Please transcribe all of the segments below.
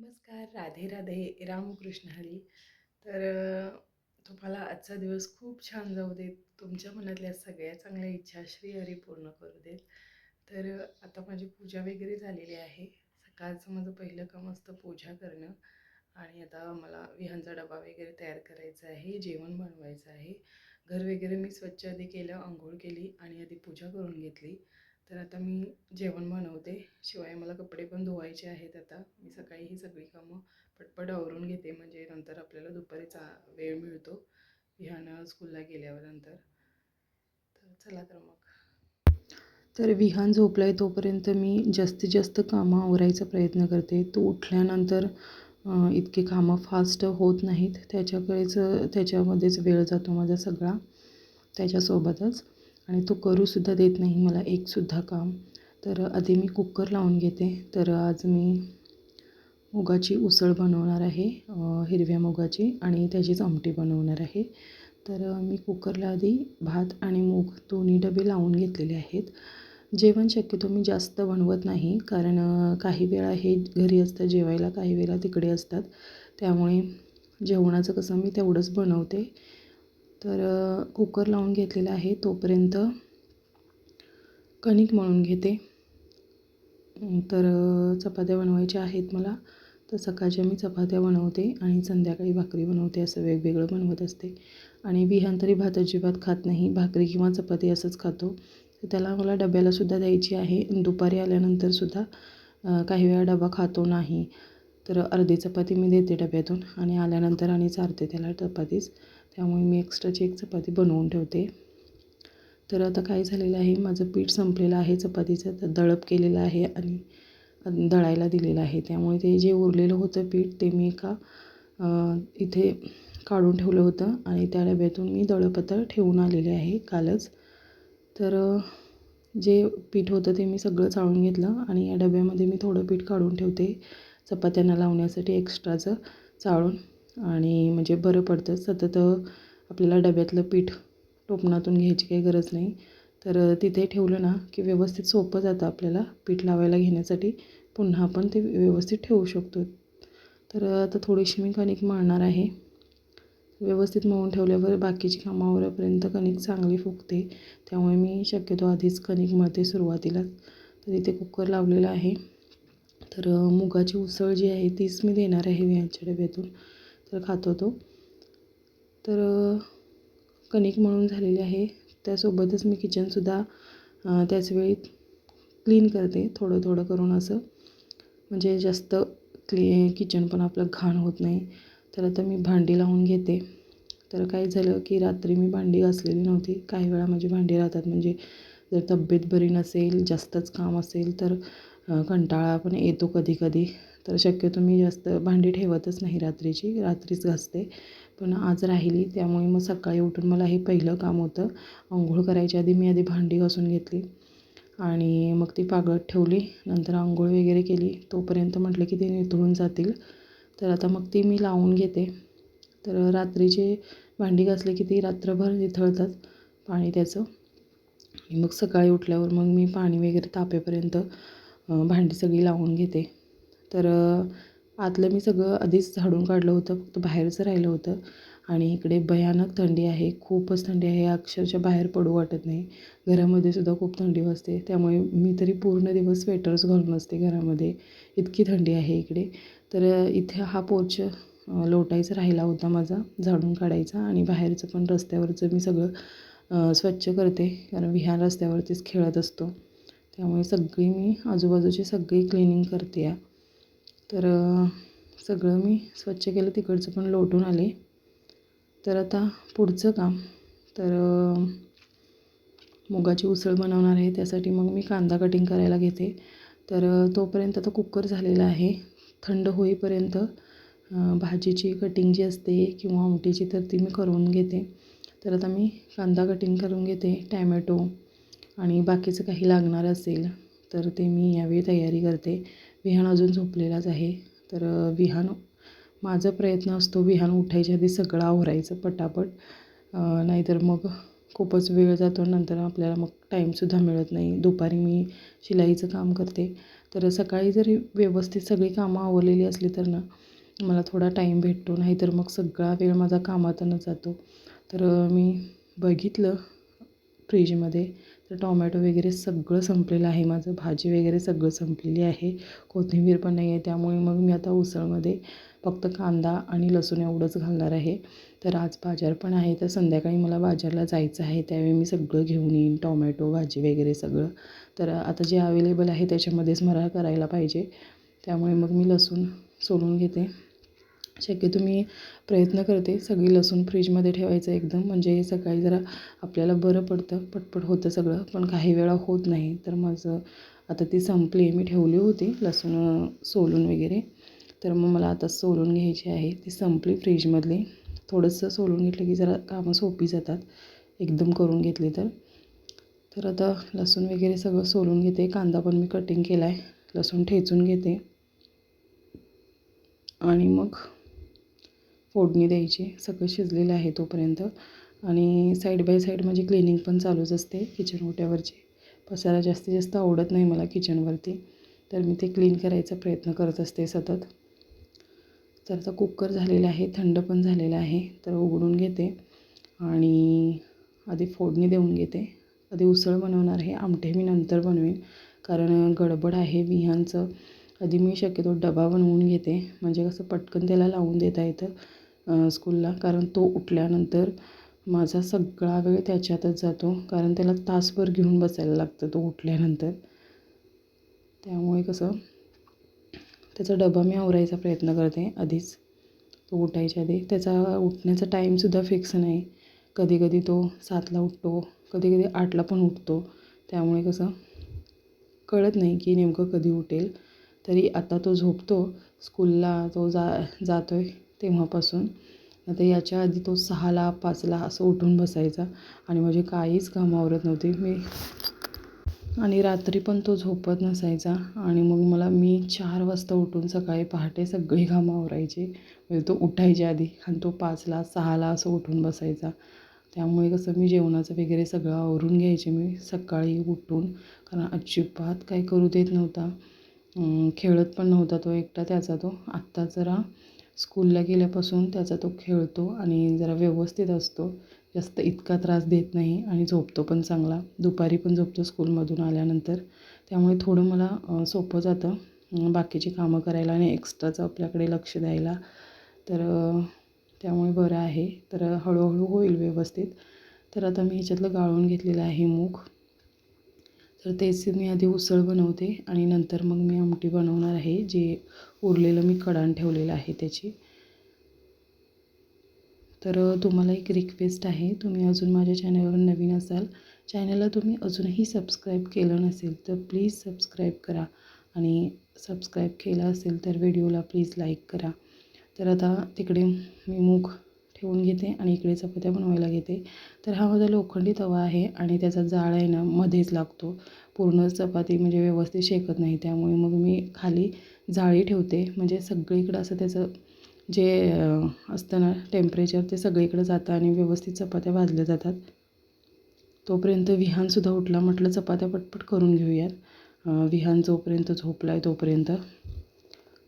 नमस्कार, राधे राधे, रामकृष्ण हरी. तर तुम्हाला आजचा दिवस खूप छान जाऊ देत. तुमच्या मनातल्या सगळ्या चांगल्या इच्छा श्री हरी पूर्ण करू देत. तर आता माझी पूजा वगैरे झालेली आहे. सकाळचं माझं पहिलं काम असतं पूजा करणं. आणि आता मला विहांचा डबा वगैरे तयार करायचा आहे, जेवण बनवायचं आहे. घर वगैरे मी स्वच्छ आधी केलं, अंघोळ केली आणि आधी पूजा करून घेतली. तर आता मी जेवण बनवते. शिवाय मला कपडे पण धुवायचे आहेत आता. मी सकाळी ही सगळी कामं पटपट आवरून घेते, म्हणजे नंतर आपल्याला दुपारीचा वेळ मिळतो विहान स्कूलला गेल्यावर नंतर. तर चला तर मग. तर विहान झोपला आहे तोपर्यंत मी जास्तीत जास्त कामं आवरायचा प्रयत्न करते. तो उठल्यानंतर इतके कामं फास्ट होत नाहीत. त्याच्यामध्येच वेळ जातो माझा सगळा त्याच्यासोबतच. आणि तो करूसुद्धा देत नाही मला एकसुद्धा काम. तर आधी मी कुकर लावून घेते. तर आज मी मुगाची उसळ बनवणार आहे, हिरव्या मुगाची, आणि त्याचीच आमटी बनवणार आहे. तर मी कुकरला आधी भात आणि मूग दोन्ही डबे लावून घेतलेले आहेत. जेवण शक्यतो मी जास्त बनवत नाही, कारण काही वेळा हे घरी असतात जेवायला, काही वेळा तिकडे असतात. त्यामुळे जेवणाचं कसं मी तेवढंच बनवते. तर कुकर लावून घेतलेला आहे. तोपर्यंत कणिक मळून घेते. तर चपात्या बनवायच्या आहेत मला. तर सकाळच्या मी चपात्या बनवते आणि संध्याकाळी भाकरी बनवते, असं वेगवेगळं बनवत असते. आणि विहान तरी भात अजिबात खात नाही, भाकरी किंवा चपाती असंच खातो. तर त्याला मला डब्यालासुद्धा द्यायची आहे. दुपारी आल्यानंतरसुद्धा काही वेळा डबा खातो नाही, तर अर्धी चपाती मी देते डब्यातून आणि आल्यानंतर आणि चारते त्याला चपातीच. त्यामुळे मी एक्स्ट्राची एक चपाती बनवून ठेवते. तर आता काय झालेलं आहे, माझं पीठ संपलेलं आहे चपातीचं, तर दळप केलेलं आहे आणि दळायला दिलेलं आहे. त्यामुळे ते जे उरलेलं होतं पीठ ते मी इथे काढून ठेवलं होतं आणि त्या डब्यातून मी दळप आता ठेवून आलेले आहे कालच. तर जे पीठ होतं ते मी सगळं चाळून घेतलं आणि या डब्यामध्ये मी थोडं पीठ काढून ठेवते चपात्यांना लावण्यासाठी एक्स्ट्राचं चाळून. आणि म्हणजे बरं पडतं, सतत आपल्याला डब्यातलं पीठ टोपणातून घ्यायची काही गरज नाही. तर तिथे ठेवलं ना की व्यवस्थित सोपं जातं आपल्याला पीठ लावायला घेण्यासाठी. पुन्हा आपण ते व्यवस्थित ठेवू शकतो. तर आता थोडीशी मी कणिक मळणार आहे. व्यवस्थित मळून ठेवल्यावर बाकीची कामं आवरेपर्यंत कणिक चांगली फुगते. त्यामुळे मी शक्यतो आधीच कणिक मळते सुरुवातीला. तर इथे कुकर लावलेला आहे. तर मुगाची उसळ जी आहे तीच मी देणार आहे विहानच्या डब्यातून, तर खातो तो. तर कणिक मळून झालेली आहे. त्यासोबतच मी किचनसुद्धा त्याचवेळी क्लीन करते, थोडं थोडं करून असं, म्हणजे जास्त किचन पण आपलं घाण होत नाही. तर आता मी भांडी लावून घेते. तर काय झालं की रात्री मी भांडी घासलेली नव्हती. काही वेळा माझी भांडी राहतात, म्हणजे जर तब्येत बरी नसेल, जास्तच काम असेल तर कंटाळा पण येतो कधी कधी. तर शक्यतो मी जास्त भांडी ठेवतच नाही रात्रीच घासते. पण आज राहिली, त्यामुळे मग सकाळी उठून मला हे पहिलं काम होतं. अंघोळ करायच्या आधी मी आधी भांडी घासून घेतली आणि मग ती पागळत ठेवली. नंतर अंघोळ वगैरे केली. तोपर्यंत म्हटलं की ते निथळून जातील. तर आता मग ती मी लावून घेते. तर रात्रीचे भांडी घासले की ती रात्रभर निथळतात पाणी त्याचं. आणि मग सकाळी उठल्यावर मग मी पाणी वगैरे तापेपर्यंत भांडी सगळी लावून घेते. तर आतलं मी सगळं आधीच झाडून काढलं होतं, फक्त बाहेरचं राहिलं होतं. आणि इकडे भयानक थंडी आहे, खूपच थंडी आहे, अक्षरशः बाहेर पडू वाटत नाही. घरामध्ये सुद्धा खूप थंडी वाजते. त्यामुळे मी तरी पूर्ण दिवस स्वेटर्स घालून असते घरामध्ये, इतकी थंडी आहे इकडे. तर इथे हा पोर्च लोटायचा राहिला होता माझा, झाडून काढायचा. आणि बाहेरचं पण रस्त्यावरचं मी सगळं स्वच्छ करते, कारण विहान रस्त्यावरतीच खेळत असतो. त्यामुळे सगळी मी आजूबाजूची सगळी क्लिनिंग करते आहे. तर सगळं मी स्वच्छ केलं, तिकडचं पण लोटून आले. तर आता पुढचं काम, तर मुगाची उसळ बनवणार आहे, त्यासाठी मग मी कांदा कटिंग करायला घेते. तर तोपर्यंत आता कुकर झालेला आहे. थंड होईपर्यंत भाजीची कटिंग जी असते किंवा आमटीची, तर ती मी करून घेते. तर आता मी कांदा कटिंग करून घेते, टॅमॅटो आणि बाकीचं काही लागणार असेल तर ते मी यावेळी तयारी करते. विहान अजून झोपलेलाच आहे. तर माझा प्रयत्न असतो विहान उठायच्या आधी सगळं आवरायचं पटापट. नाहीतर मग खूपच वेळ जातो, नंतर आपल्याला मग टाईमसुद्धा मिळत नाही. दुपारी मी शिलाईचं काम करते, तर सकाळी जरी व्यवस्थित सगळी कामं आवरलेली असली तर ना मला थोडा टाईम भेटतो, नाहीतर मग सगळा वेळ माझा कामातूनच जातो. तर मी बघितलं फ्रीजमध्ये, तर टोमॅटो वगैरे सगळं संपलेलं आहे माझं, भाजी वगैरे सगळं संपलेली आहे, कोथिंबीर पण नाही आहे. त्यामुळे मग मी आता उसळमध्ये फक्त कांदा आणि लसूण एवढंच घालणार आहे. तर आज बाजार पण आहे, तर संध्याकाळी मला बाजारला जायचं आहे, त्यावेळी मी सगळं घेऊन येईन, टोमॅटो भाजी वगैरे सगळं. तर आता जे अवेलेबल आहे त्याच्यामध्येच मला करायला पाहिजे. त्यामुळे मग मी लसूण सोलून घेते. शक्यतो मी प्रयत्न करते सगळी लसूण फ्रीजमध्ये ठेवायचं एकदम, म्हणजे सकाळी जरा आपल्याला बरं पडतं, पटपट होतं सगळं. पण काही वेळा होत नाही, तर माझं आता ती संपली, मी ठेवली होती लसूण सोलून वगैरे, तर मग मला आता सोलून घ्यायची आहे. ती संपली फ्रीजमधली. थोडंसं सोलून घेतलं की जरा कामं सोपी जातात एकदम करून घेतली तर. तर आता लसूण वगैरे सगळं सोलून घेते. कांदा पण मी कटिंग केला आहे, लसूण ठेचून घेते आणि मग फोडणी द्यायची. सगळं शिजलेलं आहे तोपर्यंत. आणि साईड बाय साईड माझी क्लिनिंग पण चालूच असते किचन ओट्यावरची. पसारा जास्तीत जास्त आवडत नाही मला किचनवरती, तर मी ते क्लीन करायचा प्रयत्न करत असते सतत. तर आता कुकर झालेला आहे, थंड पण झालेला आहे, तर उघडून घेते आणि आधी फोडणी देऊन घेते. आधी उसळ बनवणार आहे, आमटे मी नंतर बनवेन, कारण गडबड आहे विहांचं. आधी मी शक्यतो डबा बनवून घेते, म्हणजे कसं पटकन त्याला लावून देता येतं स्कूलला. कारण तो उठल्यानंतर माझा सगळा वेळ त्याच्यातच जातो, कारण त्याला तासभर घेऊन बसायला लागतं तो उठल्यानंतर. त्यामुळे कसं त्याचा डबा मी आवरायचा प्रयत्न करते आधीच, तो उठायच्या आधी. त्याचा उठण्याचा टाईमसुद्धा फिक्स नाही. कधी कधी तो 7ला उठतो, कधी कधी 8ला पण उठतो. त्यामुळे कसं कळत नाही की नेमकं कधी उठेल. तरी आता तो झोपतो, स्कूलला तो जातो आहे तेव्हापासून. आता याच्या आधी तो 6ला 5ला असं उठून बसायचा आणि माझी काहीच कामं आवरत नव्हती. आणि रात्री पण तो झोपत नसायचा आणि मग मी 4 वाजता उठून सकाळी पहाटे सगळी कामं आवरायची. म्हणजे तो उठायच्या आधी, आणि तो 5ला 6ला असं उठून बसायचा. त्यामुळे कसं मी जेवणाचं वगैरे सगळं आवरून घ्यायचे मी सकाळी उठून, कारण अजिबात काही करू देत नव्हता. खेळत पण नव्हता तो एकटा त्याचा तो. आत्ता जरा स्कूलला गेल्यापासून त्याचा तो खेळतो आणि जरा व्यवस्थित असतो, जास्त इतका त्रास देत नाही आणि झोपतो पण चांगला. दुपारी पण झोपतो स्कूलमधून आल्यानंतर. त्यामुळे थोडं मला सोपं जातं बाकीची कामं करायला आणि एक्स्ट्राचं आपल्याकडे लक्ष द्यायला. तर त्यामुळे बरं आहे. तर हळूहळू होईल व्यवस्थित. तर आता मी ह्याच्यातलं गाळून घेतलेलं आहे मूग. तर तेच मी आधी उसळ बनवते आणि नंतर मग मी आमटी बनवणार आहे, जे उरलेलं मी कढाण ठेवलेलं आहे त्याची. तर तुम्हाला एक रिक्वेस्ट आहे, तुम्ही अजून माझ्या चॅनलवर नवीन असाल, चॅनलला तुम्ही अजूनही सबस्क्राईब केलं नसेल तर प्लीज सबस्क्राईब करा, आणि सबस्क्राईब केलं असेल तर व्हिडिओला प्लीज लाईक करा. तर आता तिकडे मी मूग ठेवून घेते आणि इकडे चपात्या बनवायला घेते. तर हा माझा लोखंडी तवा आहे आणि त्याचा जाळ आहे ना मध्येच लागतो, पूर्ण चपाती म्हणजे व्यवस्थित शेकत नाही. त्यामुळे मग मी खाली जाळी ठेवते, म्हणजे सगळीकडं असं त्याचं जे असतं ना टेम्परेचर ते सगळीकडे जातं आणि व्यवस्थित चपात्या भाजल्या जातात. तोपर्यंत विहानसुद्धा उठला, म्हटलं चपात्या पटपट करून घेऊयात विहान जोपर्यंत झोपला आहे तोपर्यंत.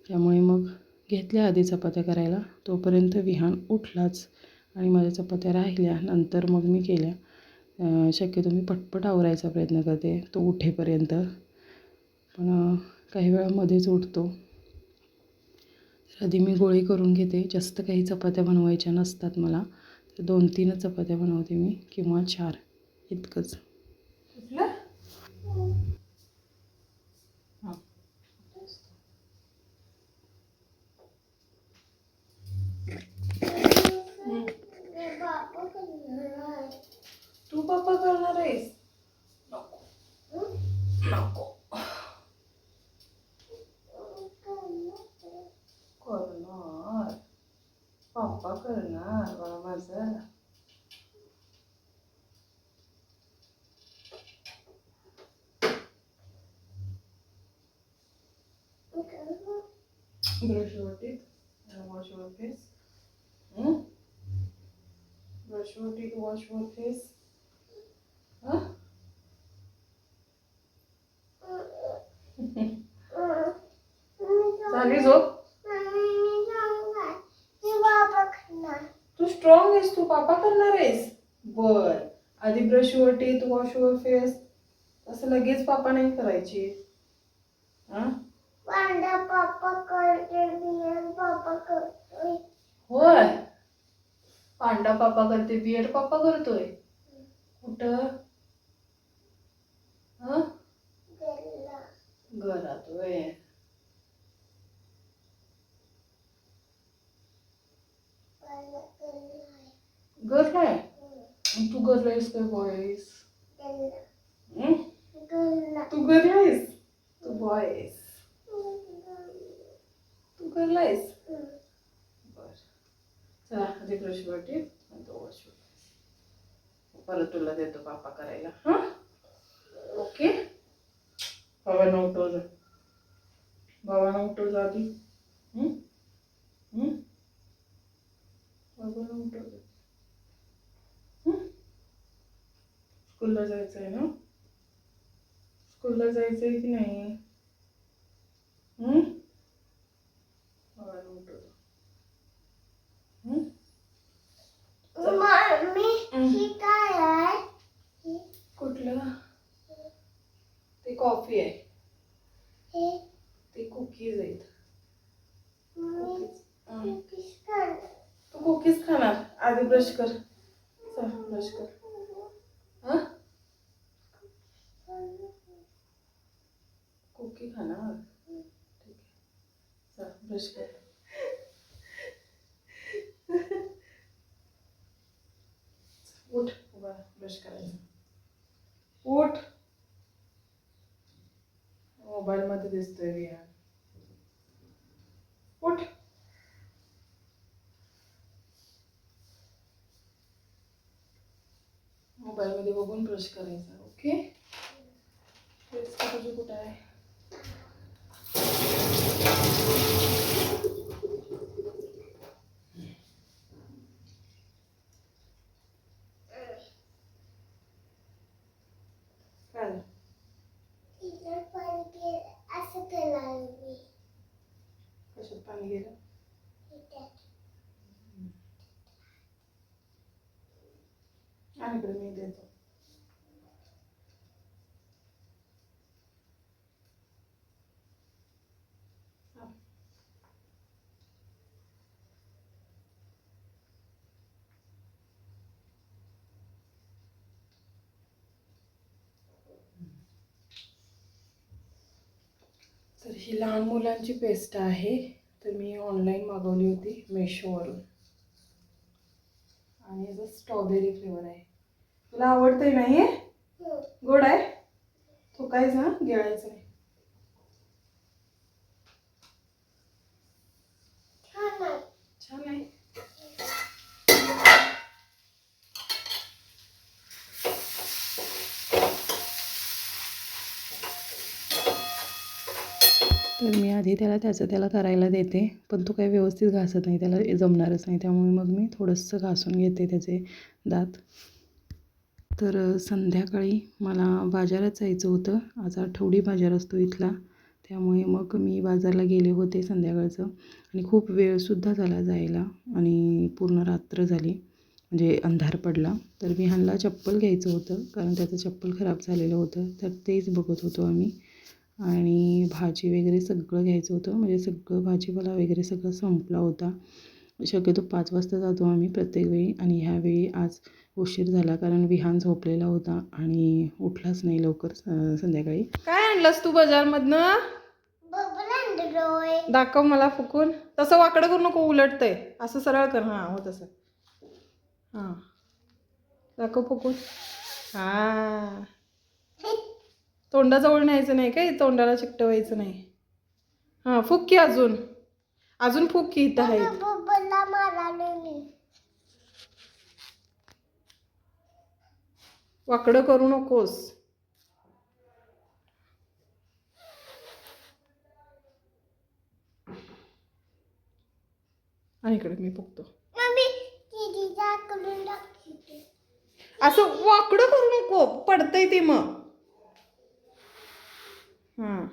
त्यामुळे मग घेतल्या आधी चपात्या करायला, तोपर्यंत विहान उठलाच आणि माझ्या चपात्या राहिल्या, नंतर मग मी केल्या. शक्यतो मी पटपट आवरायचा प्रयत्न करते तो उठेपर्यंत, पण काही वेळा मध्येच उठतो. तर आधी मी गोळी करून घेते, जास्त काही चपात्या बनवायच्या नसतात मला, तर 2-3च चपात्या बनवते मी, किंवा 4 इतकंच. तू पप्पा करणार आहेस? नको नको करणार, पप्पा करणार बाळा माझं. Brush your teeth and wash your face. Brush your teeth, wash your face. झाली झोप? तू स्ट्रॉंग आहेस, तू पापा करणार आहेस. बर, आधी brush your teeth, wash your face. असं लगेच पापा नाही करायची. पापा करते, पापा करतोय. होय, पांडा पापा करते, बियड पापा करतोय. कुठं? घरात होय. गरलाय? तू गरलायस काय बॉयस? तू गरलायस? तू बॉयस? तू गरलायस? बर, चला आधी ब्रश वरती वॉश. परत तुला देतो पापा करायला. हा, ओके. बाबा उठव जा, बाबा उठव जा आधी. बाबा उठव जा. स्कूलला जायचंय ना? स्कूलला जायचंय की नाही? बाबा उठव जा. मम्मी ही काय आहे? कुठलं? ते कॉफी आहे. हे ते कुकीज आहेत. कुकीज खाणार. तू कुकीज खाणार? आधी ब्रश कर. चल ब्रश कर. हा, कुकी खाणार? ठीक आहे, चल ब्रश कर. उठ, उभा ब्रश करायचं. उठ. मोबाईल मध्ये दिसतोय विहान. उठ. मोबाईल मध्ये बघून ब्रश करायचा. ओके. तुझी कुठं आहे? काय असं केलं मी. कशात पाणी गेलं? आणि इकडे मी देतो. तर ही लहान मुलांची पेस्ट आहे. तर मी ऑनलाईन मागवली होती मेशोवरून. आणि याचा स्ट्रॉबेरी फ्लेवर आहे. तुला आवडतंय ना हे? गोड आहे? थुकायचं ना, गिळायचं नाही. छान आहे. तर मी आधी त्याला करायला देते, पण तो काही व्यवस्थित घासत नाही, त्याला जमणारच नाही. त्यामुळे मग मी थोडंसं घासून घेते त्याचे दात. तर संध्याकाळी मला बाजारात जायचं होतं. आज आठवडी बाजार असतो इथला. त्यामुळे मग मी बाजारला गेले होते संध्याकाळचं. आणि खूप वेळसुद्धा झाला जायला आणि पूर्ण रात्र झाली, म्हणजे अंधार पडला. तर विहानला चप्पल घ्यायचं होतं, कारण त्याचं चप्पल खराब झालेलं होतं. तर तेच बघत होतो आम्ही. आणि भाजी वगैरे सगळं घ्यायचं होतं, म्हणजे सगळं भाजीपाला वगैरे सगळं संपला होता. शक्यतो 5 वाजता जातो आम्ही प्रत्येक वेळी. आणि ह्यावेळी आज उशीर झाला, कारण विहान झोपलेला होता आणि उठलाच नाही लवकर संध्याकाळी. काय आणलंस तू बाजारमधनं? दाखव मला फुकून. तसं वाकडं करू नको, उलटतंय. असं सरळ कर. हां, हो तसं. हां, दाखव फुकून. हां, तोंडाजवळ न्यायचं नाही काय, तोंडाला चिकटवायचं नाही. हां, फुक की अजून. अजून फुक की, इथं आहे. वाकडं करू नकोस. आणि इकडे मी फुकतो. असं वाकडं करू नको, पडतंय ते मग. हां,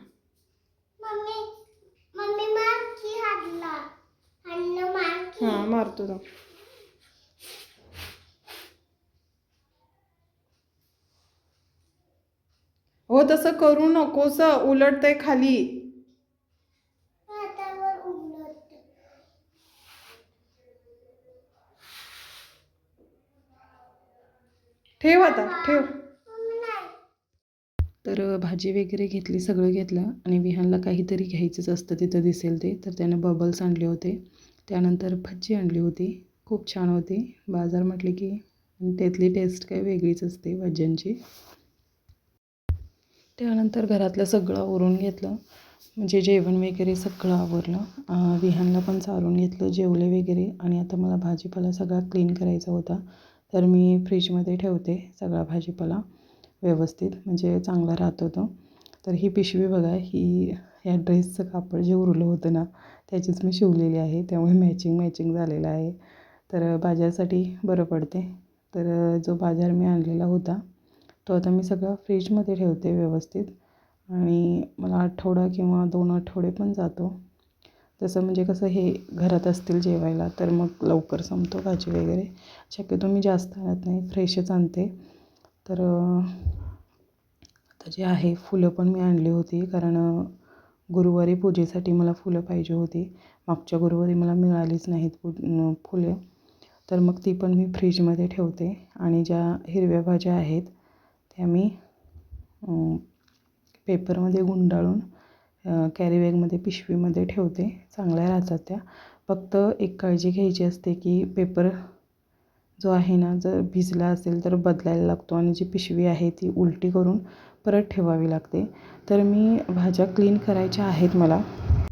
हां मारतो तो. हो तसं करू नकोस, उलटतंय खाली. हातावर उलट. ठेव आता, ठेव. मम्मी नाही. तर भाजी वगैरे घेतली, सगळं घेतलं आणि विहानला काहीतरी घ्यायचंच असतं तिथं दिसेल ते, तर त्यानं बबल्स आणले होते. त्यानंतर भजी आणली होती, खूप छान होती. बाजार म्हटले की त्यातली टेस्ट काही वेगळीच असते भज्यांची. त्यानंतर घरातलं सगळं आवरून घेतलं, म्हणजे जेवण वगैरे सगळं आवरलं. विहानला पण चारून घेतलं, जेवले वगैरे. आणि आता मला भाजीपाला सगळा क्लीन करायचा होता, तर मी फ्रीजमध्ये ठेवते सगळा भाजीपाला व्यवस्थित, म्हणजे चांगला राहतो तो. तर ही पिशवी बघा, ही ह्या ड्रेसचं कापड जे उरलं होतं ना त्याचीच मी शिवलेली आहे, त्यामुळे मॅचिंग झालेलं आहे. तर बाजारसाठी बरं पडते. तर जो बाजार मी आणलेला होता तो आता मी सगळा फ्रीजमध्ये ठेवते व्यवस्थित, आणि मला आठवडा किंवा 2 आठवडे पण जातो. तसं म्हणजे कसं हे घरात असतील जेवायला तर मग लवकर संपतो भाजी वगैरे. शक्यतो मी जास्त आणत नाही, फ्रेशच आणते. तर आता जे आहे फुलं पण मी आणली होती, कारण गुरुवारी पूजेसाठी मला फुलं पाहिजे होती. मागच्या गुरुवारी मला मिळालीच नाहीत फुलं. तर मग ती पण मी फ्रीजमध्ये ठेवते. आणि ज्या हिरव्या भाज्या आहेत त्या मी पेपरमध्ये गुंडाळून कॅरीबॅगमध्ये पिशवीमध्ये ठेवते, चांगल्या राहतात त्या. फक्त एक काळजी घ्यायची असते की पेपर जो आहे ना जर भिजला असेल तर बदलायला लागतो, आणि जी पिशवी आहे ती उलटी करून परत ठेवावी लागते. तर मी भाज्या क्लीन करायच्या आहेत मला,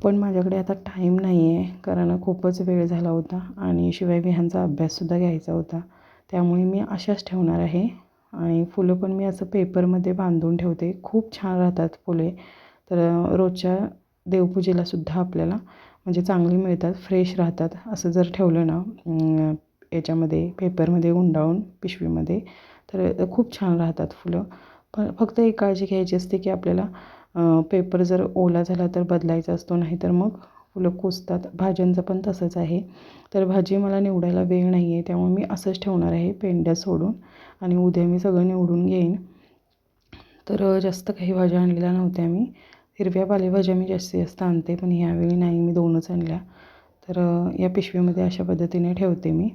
पण माझ्याकडे आता टाईम नाही आहे, कारण खूपच वेळ झाला होता आणि शिवाय विहानचा अभ्याससुद्धा घ्यायचा होता. त्यामुळे मी अशाच ठेवणार आहे. आणि फुलं पण मी असं पेपरमध्ये बांधून ठेवते, खूप छान राहतात फुले. तर रोजच्या देवपूजेलासुद्धा आपल्याला म्हणजे चांगली मिळतात, फ्रेश राहतात. असं जर ठेवलं ना याच्यामध्ये पेपरमध्ये गुंडाळून पिशवीमध्ये, तर खूप छान राहतात फुलं. पण फक्त एक काळजी घ्यायची असते की आपल्याला पेपर जर ओला झाला तर बदलायचा असतो, नाही तर मग फुलं कुजतात. भाज्यांचं पण तसंच आहे. तर भाजी मला निवडायला वेळ नाही आहे, त्यामुळे मी असंच ठेवणार आहे पेंड्या सोडून, आणि उद्या मी सगळं निवडून घेईन. तर जास्त काही भाज्या आणलेल्या नव्हत्या मी. हिरव्या पालेभाज्या मी जास्तीत जास्त आणते, पण ह्यावेळी नाही, मी 2च आणल्या. तर या पिशवीमध्ये अशा पद्धतीने ठेवते मी,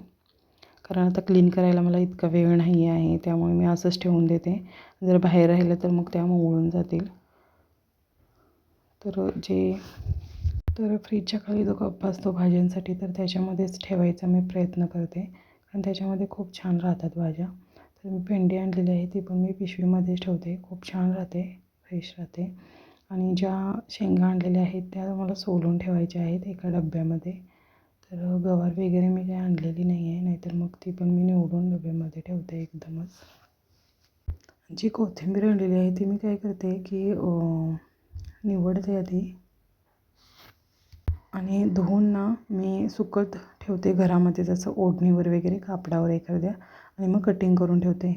कारण आता क्लीन करायला मला इतका वेळ नाही आहे, त्यामुळे मी असंच ठेवून देते. जर बाहेर राहिलं तर मग त्या मोळून जातील. तर फ्रीजच्या खाली जो कप्पा असतो भाज्यांसाठी, तर त्याच्यामध्येच ठेवायचा मी प्रयत्न करते, कारण त्याच्यामध्ये खूप छान राहतात भाज्या. तर मी भेंडी आणलेली आहे ती पण मी पिशवीमध्येच ठेवते, खूप छान राहते, फ्रेश राहते. आणि ज्या शेंगा आणलेल्या आहेत त्या मला सोलून ठेवायच्या आहेत एका डब्यामध्ये. तर गवार वगैरे मी काही आणलेली नाही आहे, नाहीतर मग ती पण मी निवडून डब्यामध्ये ठेवते एकदमच. जी कोथिंबीर आणलेली आहे ती मी काय करते की निवडते आधी, आणि धुवून ना मी सुकत ठेवते घरामध्ये, जसं ओढणीवर वगैरे कापडावर एखाद्या, आणि मग कटिंग करून ठेवते.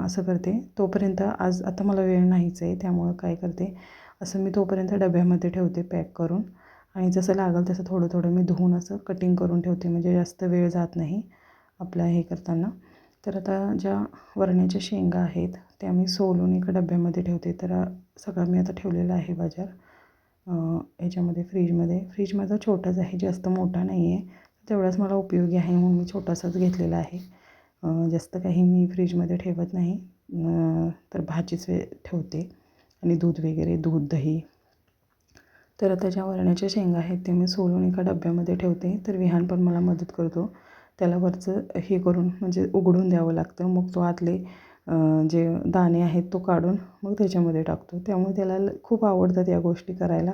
असं करते तोपर्यंत. आता मला वेळ नाहीच आहे, त्यामुळं काय करते असं मी तोपर्यंत डब्यामध्ये ठेवते पॅक करून, आणि जसं लागेल तसं थोडं थोडं मी धुवून असं कटिंग करून ठेवते, म्हणजे जास्त वेळ जात नाही आपलं हे करताना. तर आता ज्या वरण्याच्या शेंगा आहेत त्या मी सोलून एका डब्यामध्ये ठेवते. तर सगळा मी आता ठेवलेला आहे बाजार ह्याच्यामध्ये फ्रीज माझा छोटाच आहे, जास्त मोठा नाही आहे. तेवढाच मला उपयोगी आहे म्हणून मी छोटासाच घेतलेला आहे. जास्त काही मी फ्रीजमध्ये ठेवत नाही. तर भाजीच ठेवते, आणि दूध वगैरे, दूध, दही. तर आता ज्या वरण्याच्या शेंगा आहेत ते मी सोलून एका डब्यामध्ये ठेवते. तर विहान पण मला मदत करतो, त्याला वरचं हे करून म्हणजे उघडून द्यावं लागतं, मग तो आतले जे दाणे आहेत तो काढून मग त्याच्यामध्ये टाकतो. त्यामुळे त्याला खूप आवडतात या गोष्टी करायला.